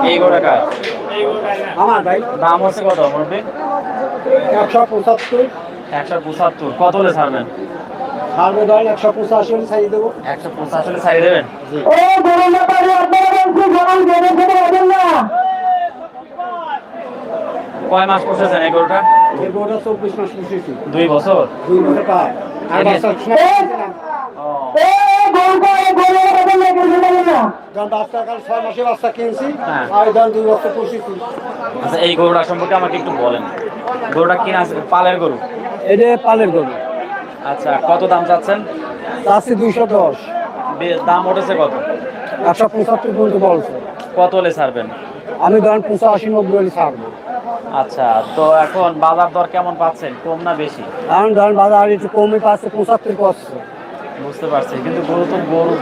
এই গরুটা কার? আমার ভাই দাম হচ্ছে কত মুরব্বি? 175 175। কত হলে ছাড়বেন? ছাড়বো ধরেন 185 হলে ছাড়িয়ে দেবো। 185 হলে ছাড়িয়ে দেবেন? জি। কয় মাস পুষেছেন এই গরুটা? এই গরুটা 24 মাস পুষেছি। 2 বছর। 2 বছর পার। আর বাচ্চা ও, যখন বাচ্চা কাল 6 মাসে বাচ্চা কিনছি, হ্যাঁ। আর ধরেন 2 বছর পুষেছি। আচ্ছা এই গরুটা সম্পর্কে আমাকে একটু বলেন। গরুটা কিনা পালের গরু? এটা পালের গরু। আচ্ছা কত দাম চাচ্ছেন? চাচ্ছি 210। দাম উঠেছে কত? 175 পর্যন্ত বলছে। কত হলে ছাড়বেন? আমি ধরেন 85-90 হলে ছাড়বো। আচ্ছা তো এখন বাজার দর কেমন পাচ্ছেন, কম না বেশি? কারণ ধরেন বাজার একটু কমে পাচ্ছে, 75 করছে। বুঝতে পারছি, কিন্তু গরু তো গরু